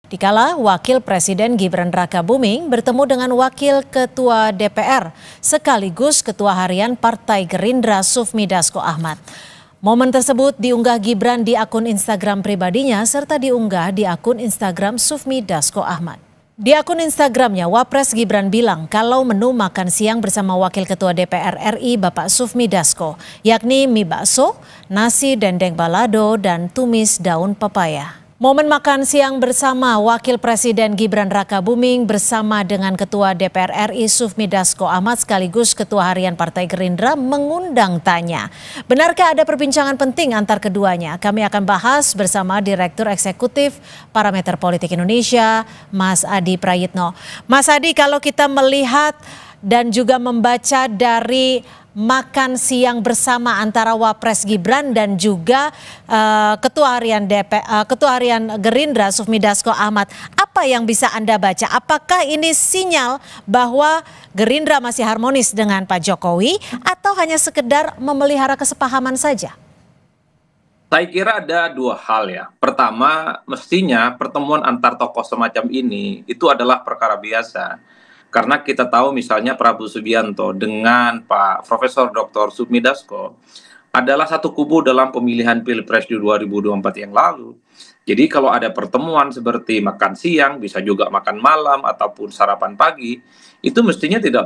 Dikala Wakil Presiden Gibran Rakabuming bertemu dengan Wakil Ketua DPR sekaligus Ketua Harian Partai Gerindra Sufmi Dasko Ahmad. Momen tersebut diunggah Gibran di akun Instagram pribadinya serta diunggah di akun Instagram Sufmi Dasko Ahmad. Di akun Instagramnya, Wapres Gibran bilang kalau menu makan siang bersama Wakil Ketua DPR RI Bapak Sufmi Dasko, yakni mie bakso, nasi dendeng balado, dan tumis daun pepaya. Momen makan siang bersama Wakil Presiden Gibran Rakabuming bersama dengan Ketua DPR RI Sufmi Dasko Ahmad sekaligus Ketua Harian Partai Gerindra mengundang tanya. Benarkah ada perbincangan penting antar keduanya? Kami akan bahas bersama Direktur Eksekutif Parameter Politik Indonesia, Mas Adi Prayitno. Mas Adi, kalau kita melihat dan juga membaca dari makan siang bersama antara Wapres Gibran dan juga Ketua Harian Gerindra Sufmi Dasko Ahmad, apa yang bisa Anda baca? Apakah ini sinyal bahwa Gerindra masih harmonis dengan Pak Jokowi atau hanya sekedar memelihara kesepahaman saja? Saya kira ada dua hal ya. Pertama, mestinya pertemuan antar tokoh semacam ini itu adalah perkara biasa. Karena kita tahu misalnya Prabowo Subianto dengan Pak Profesor Dr. Sufmi Dasko adalah satu kubu dalam pemilihan Pilpres di 2024 yang lalu. Jadi kalau ada pertemuan seperti makan siang, bisa juga makan malam ataupun sarapan pagi, itu mestinya tidak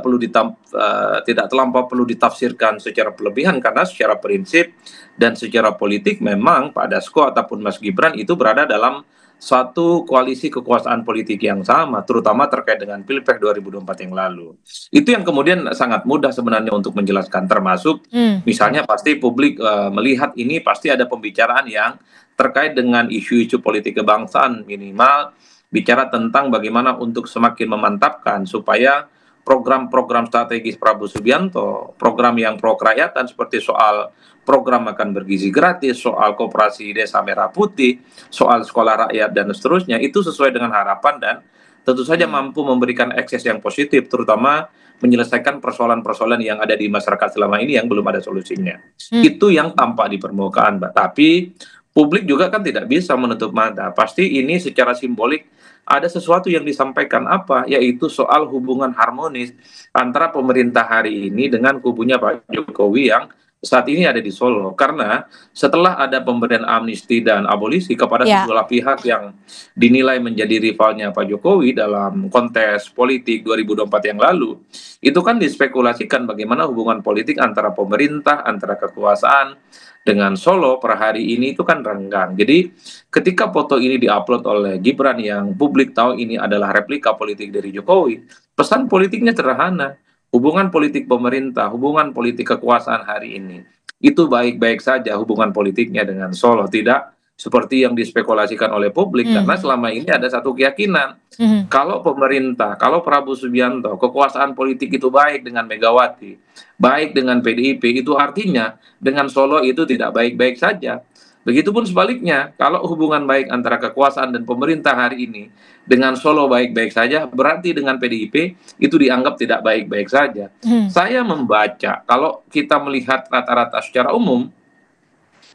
terlampau perlu ditafsirkan secara berlebihan karena secara prinsip dan secara politik memang Pak Dasko ataupun Mas Gibran itu berada dalam suatu koalisi kekuasaan politik yang sama, terutama terkait dengan Pilpres 2024 yang lalu. Itu yang kemudian sangat mudah sebenarnya untuk menjelaskan, termasuk misalnya pasti publik melihat ini pasti ada pembicaraan yang terkait dengan isu-isu politik kebangsaan, minimal bicara tentang bagaimana untuk semakin memantapkan supaya program-program strategis Prabowo Subianto, program yang pro kerakyatan seperti soal program makan bergizi gratis, soal koperasi desa merah putih, soal sekolah rakyat dan seterusnya, itu sesuai dengan harapan dan tentu saja mampu memberikan akses yang positif, terutama menyelesaikan persoalan-persoalan yang ada di masyarakat selama ini yang belum ada solusinya. Itu yang tampak di permukaan, Mbak. Tapi publik juga kan tidak bisa menutup mata. Pasti ini secara simbolik ada sesuatu yang disampaikan apa, yaitu soal hubungan harmonis antara pemerintah hari ini dengan kubunya Pak Jokowi yang saat ini ada di Solo. Karena setelah ada pemberian amnesti dan abolisi kepada sejumlah pihak yang dinilai menjadi rivalnya Pak Jokowi dalam kontes politik 2024 yang lalu, itu kan dispekulasikan bagaimana hubungan politik antara pemerintah, antara kekuasaan dengan Solo per hari ini itu kan renggang. Jadi ketika foto ini diupload oleh Gibran yang publik tahu ini adalah replika politik dari Jokowi, pesan politiknya sederhana. Hubungan politik pemerintah, hubungan politik kekuasaan hari ini, itu baik-baik saja hubungan politiknya dengan Solo. Tidak seperti yang dispekulasikan oleh publik, karena selama ini ada satu keyakinan. Kalau pemerintah, kalau Prabowo Subianto, kekuasaan politik itu baik dengan Megawati, baik dengan PDIP, itu artinya dengan Solo itu tidak baik-baik saja. Begitupun sebaliknya, kalau hubungan baik antara kekuasaan dan pemerintah hari ini dengan Solo baik-baik saja, berarti dengan PDIP itu dianggap tidak baik-baik saja. Saya membaca, kalau kita melihat rata-rata secara umum,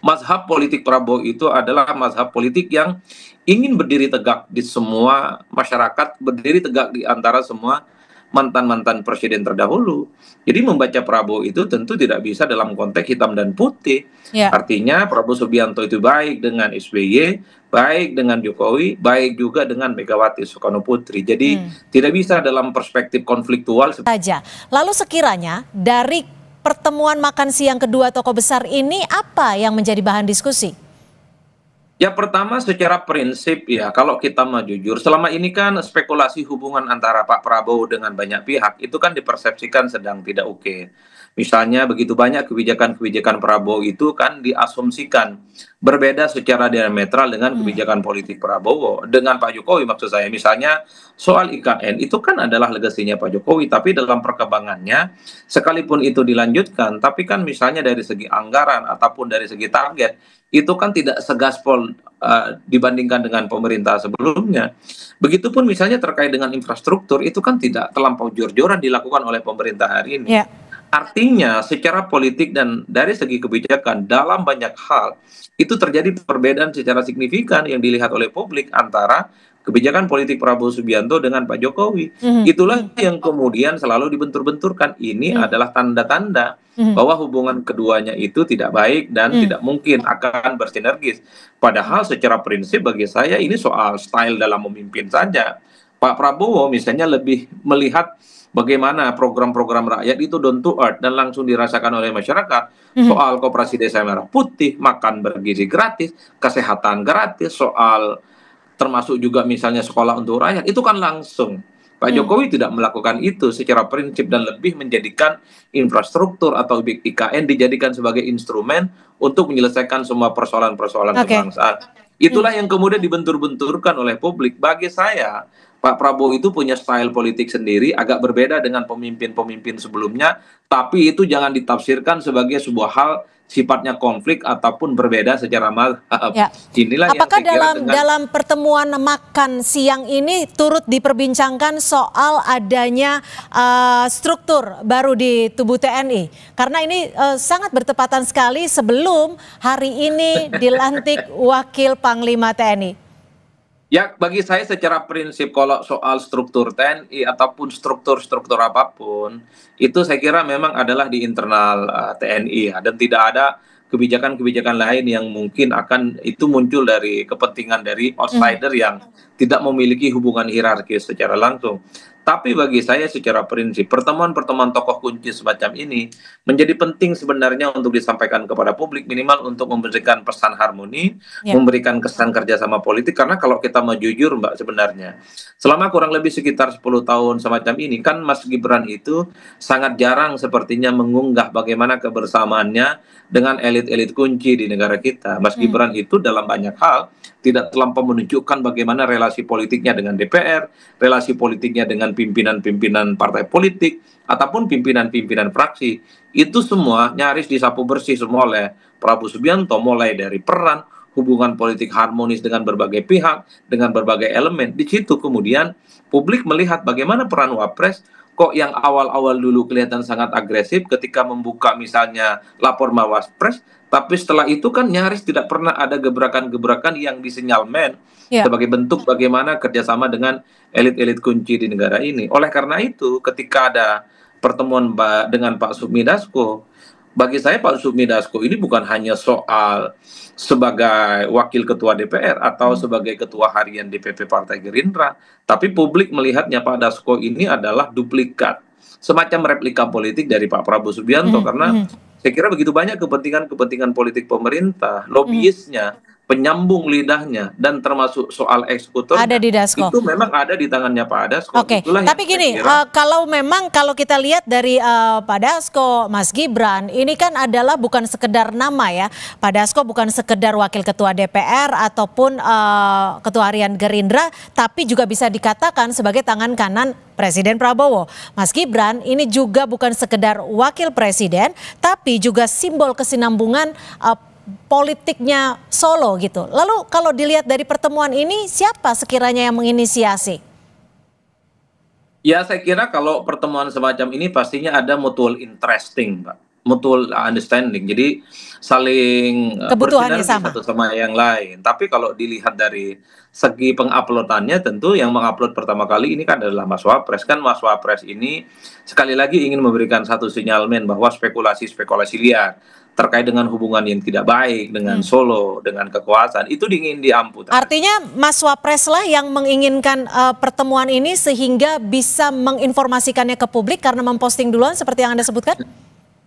mazhab politik Prabowo itu adalah mazhab politik yang ingin berdiri tegak di semua masyarakat, berdiri tegak di antara semua mantan-mantan presiden terdahulu. Jadi membaca Prabowo itu tentu tidak bisa dalam konteks hitam dan putih. Artinya Prabowo Subianto itu baik dengan SBY, baik dengan Jokowi, baik juga dengan Megawati Soekarno Putri. Jadi tidak bisa dalam perspektif konfliktual saja. Lalu sekiranya dari pertemuan makan siang kedua tokoh besar ini apa yang menjadi bahan diskusi? Ya pertama secara prinsip ya, kalau kita mau jujur, selama ini kan spekulasi hubungan antara Pak Prabowo dengan banyak pihak itu kan dipersepsikan sedang tidak oke. Misalnya begitu banyak kebijakan-kebijakan Prabowo itu kan diasumsikan berbeda secara diametral dengan kebijakan politik Prabowo. Dengan Pak Jokowi maksud saya, misalnya soal IKN itu kan adalah legasinya Pak Jokowi, tapi dalam perkembangannya sekalipun itu dilanjutkan, tapi kan misalnya dari segi anggaran ataupun dari segi target, itu kan tidak segaspol dibandingkan dengan pemerintah sebelumnya. Begitupun misalnya terkait dengan infrastruktur, itu kan tidak terlampau jor-joran dilakukan oleh pemerintah hari ini. Artinya secara politik dan dari segi kebijakan dalam banyak hal itu terjadi perbedaan secara signifikan yang dilihat oleh publik antara kebijakan politik Prabowo Subianto dengan Pak Jokowi. Itulah yang kemudian selalu dibentur-benturkan. Ini adalah tanda-tanda bahwa hubungan keduanya itu tidak baik dan tidak mungkin akan bersinergis. Padahal secara prinsip bagi saya ini soal style dalam memimpin saja. Pak Prabowo misalnya lebih melihat bagaimana program-program rakyat itu down to earth dan langsung dirasakan oleh masyarakat. Soal koperasi desa merah putih, makan bergizi gratis, kesehatan gratis, soal termasuk juga misalnya sekolah untuk rakyat, itu kan langsung. Pak Jokowi tidak melakukan itu secara prinsip dan lebih menjadikan infrastruktur atau IKN dijadikan sebagai instrumen untuk menyelesaikan semua persoalan-persoalan kebangsaan. Itulah yang kemudian dibentur-benturkan oleh publik. Bagi saya, Pak Prabowo itu punya style politik sendiri, agak berbeda dengan pemimpin-pemimpin sebelumnya, tapi itu jangan ditafsirkan sebagai sebuah hal sifatnya konflik ataupun berbeda secara mazhab. Ya. Inilah apakah yang dalam pertemuan makan siang ini turut diperbincangkan soal adanya struktur baru di tubuh TNI? Karena ini sangat bertepatan sekali sebelum hari ini dilantik Wakil Panglima TNI. Ya, bagi saya secara prinsip kalau soal struktur TNI ataupun struktur-struktur apapun, itu saya kira memang adalah di internal TNI ya, dan tidak ada kebijakan-kebijakan lain yang mungkin akan itu muncul dari kepentingan dari outsider yang tidak memiliki hubungan hierarkis secara langsung. Tapi bagi saya secara prinsip, pertemuan-pertemuan tokoh kunci semacam ini menjadi penting sebenarnya untuk disampaikan kepada publik, minimal untuk memberikan pesan harmoni, memberikan kesan kerjasama politik. Karena kalau kita mau jujur Mbak, sebenarnya selama kurang lebih sekitar 10 tahun semacam ini, kan Mas Gibran itu sangat jarang sepertinya mengunggah bagaimana kebersamaannya dengan elit-elit kunci di negara kita. Mas Gibran itu dalam banyak hal tidak terlampau menunjukkan bagaimana relasi politiknya dengan DPR, relasi politiknya dengan pimpinan-pimpinan partai politik, ataupun pimpinan-pimpinan fraksi. Itu semua nyaris disapu bersih semua oleh Prabowo Subianto, mulai dari peran, hubungan politik harmonis dengan berbagai pihak, dengan berbagai elemen. Di situ kemudian publik melihat bagaimana peran Wapres kok yang awal-awal dulu kelihatan sangat agresif ketika membuka misalnya lapor Mawapres, tapi setelah itu kan nyaris tidak pernah ada gebrakan-gebrakan yang disinyalmen sebagai bentuk bagaimana kerjasama dengan elit-elit kunci di negara ini. Oleh karena itu, ketika ada pertemuan dengan Pak Sufmi Dasko, bagi saya Pak Sufmi Dasko ini bukan hanya soal sebagai wakil ketua DPR atau sebagai ketua harian DPP Partai Gerindra, tapi publik melihatnya Pak Dasko ini adalah duplikat, semacam replika politik dari Pak Prabowo Subianto, karena saya kira begitu banyak kepentingan-kepentingan politik pemerintah, lobbyisnya, penyambung lidahnya, dan termasuk soal eksekutornya ada di Dasko. Itu memang ada di tangannya Pak Dasko. Oke, tapi gini, kalau kita lihat dari Pak Dasko, Mas Gibran, ini kan adalah bukan sekedar nama ya. Pak Dasko bukan sekedar wakil ketua DPR ataupun ketua harian Gerindra, tapi juga bisa dikatakan sebagai tangan kanan Presiden Prabowo. Mas Gibran ini juga bukan sekedar wakil presiden, tapi juga simbol kesinambungan politiknya Solo gitu. Lalu kalau dilihat dari pertemuan ini, siapa sekiranya yang menginisiasi? Ya, saya kira kalau pertemuan semacam ini pastinya ada mutual interesting, Pak. Mutual understanding. Jadi saling kebutuhannya bersinergi satu sama yang lain. Tapi kalau dilihat dari segi penguploadannya, tentu yang mengupload pertama kali ini kan adalah Mas Wapres. Kan Mas Wapres ini sekali lagi ingin memberikan satu sinyalmen bahwa spekulasi-spekulasi liar terkait dengan hubungan yang tidak baik dengan Solo, dengan kekuasaan, itu ingin diamputasi. Artinya Mas Wapres lah yang menginginkan pertemuan ini sehingga bisa menginformasikannya ke publik karena memposting duluan seperti yang Anda sebutkan?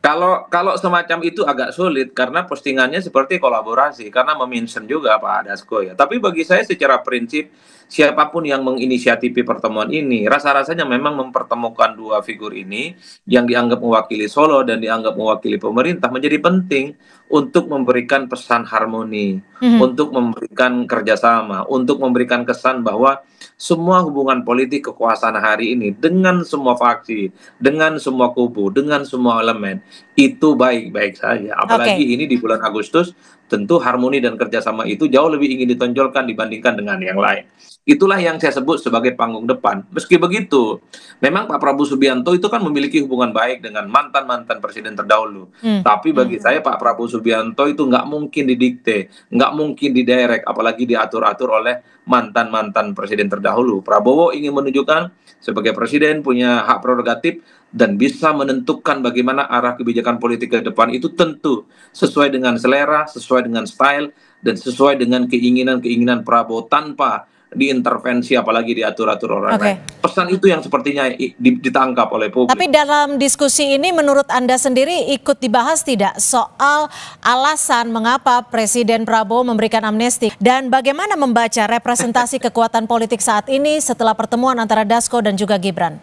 Kalau semacam itu agak sulit karena postingannya seperti kolaborasi, karena memention juga Pak Dasko ya. Tapi bagi saya secara prinsip, siapapun yang menginisiatifi pertemuan ini, rasa-rasanya memang mempertemukan dua figur ini yang dianggap mewakili Solo dan dianggap mewakili pemerintah menjadi penting untuk memberikan pesan harmoni, untuk memberikan kerjasama, untuk memberikan kesan bahwa semua hubungan politik kekuasaan hari ini dengan semua faksi, dengan semua kubu, dengan semua elemen itu baik-baik saja. Apalagi ini di bulan Agustus, tentu harmoni dan kerjasama itu jauh lebih ingin ditonjolkan dibandingkan dengan yang lain. Itulah yang saya sebut sebagai panggung depan. Meski begitu, memang Pak Prabowo Subianto itu kan memiliki hubungan baik dengan mantan-mantan presiden terdahulu. Tapi bagi saya Pak Prabowo Subianto itu nggak mungkin didikte, nggak mungkin didirect, apalagi diatur-atur oleh mantan-mantan presiden terdahulu. Prabowo ingin menunjukkan sebagai presiden punya hak prerogatif dan bisa menentukan bagaimana arah kebijakan politik ke depan itu tentu sesuai dengan selera, sesuai dengan style, dan sesuai dengan keinginan-keinginan Prabowo tanpa diintervensi apalagi diatur-atur orang lain. Pesan itu yang sepertinya ditangkap oleh publik. Tapi dalam diskusi ini menurut Anda sendiri ikut dibahas tidak soal alasan mengapa Presiden Prabowo memberikan amnesti dan bagaimana membaca representasi kekuatan politik saat ini setelah pertemuan antara Dasko dan juga Gibran?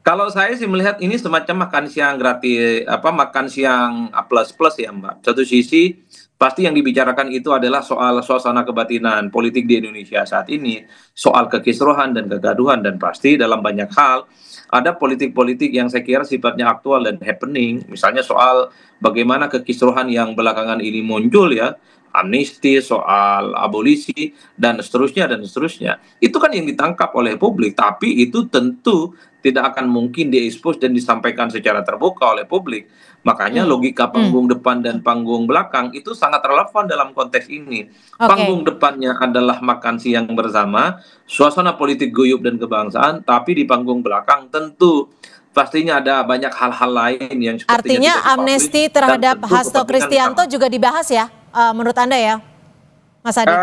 Kalau saya sih melihat ini semacam makan siang gratis, makan siang plus ya Mbak. Satu sisi pasti yang dibicarakan itu adalah soal suasana kebatinan politik di Indonesia saat ini, soal kekisruhan dan kegaduhan, dan pasti dalam banyak hal ada politik-politik yang saya kira sifatnya aktual dan happening, misalnya soal bagaimana kekisruhan yang belakangan ini muncul ya, amnesti, soal abolisi, dan seterusnya dan seterusnya. Itu kan yang ditangkap oleh publik, tapi itu tentu tidak akan mungkin diekspos dan disampaikan secara terbuka oleh publik. Makanya logika panggung depan dan panggung belakang itu sangat relevan dalam konteks ini. Panggung depannya adalah makan siang bersama, suasana politik guyup dan kebangsaan, tapi di panggung belakang tentu pastinya ada banyak hal-hal lain yang sepertinya artinya amnesti terhadap Hasto Kristianto juga dibahas ya, menurut Anda ya, Mas Adi?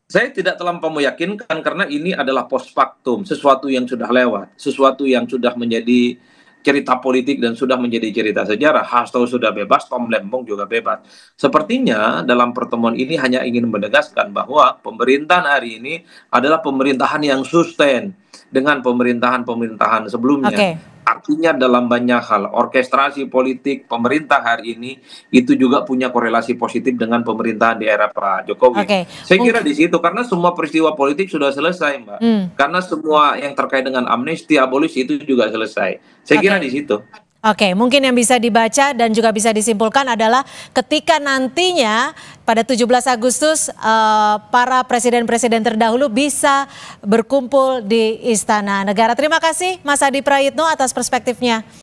Saya tidak terlampau meyakinkan karena ini adalah post factum, sesuatu yang sudah lewat, sesuatu yang sudah menjadi cerita politik dan sudah menjadi cerita sejarah. Hasto sudah bebas, Tom Lembong juga bebas. Sepertinya dalam pertemuan ini hanya ingin menegaskan bahwa pemerintahan hari ini adalah pemerintahan yang sustain dengan pemerintahan-pemerintahan sebelumnya. Artinya dalam banyak hal, orkestrasi politik pemerintah hari ini itu juga punya korelasi positif dengan pemerintahan di era Pak Jokowi. Saya kira di situ, karena semua peristiwa politik sudah selesai, Mbak. Karena semua yang terkait dengan amnesti, abolisi itu juga selesai. Saya kira di situ. Mungkin yang bisa dibaca dan juga bisa disimpulkan adalah ketika nantinya pada 17 Agustus para presiden-presiden terdahulu bisa berkumpul di Istana Negara. Terima kasih Mas Adi Prayitno atas perspektifnya.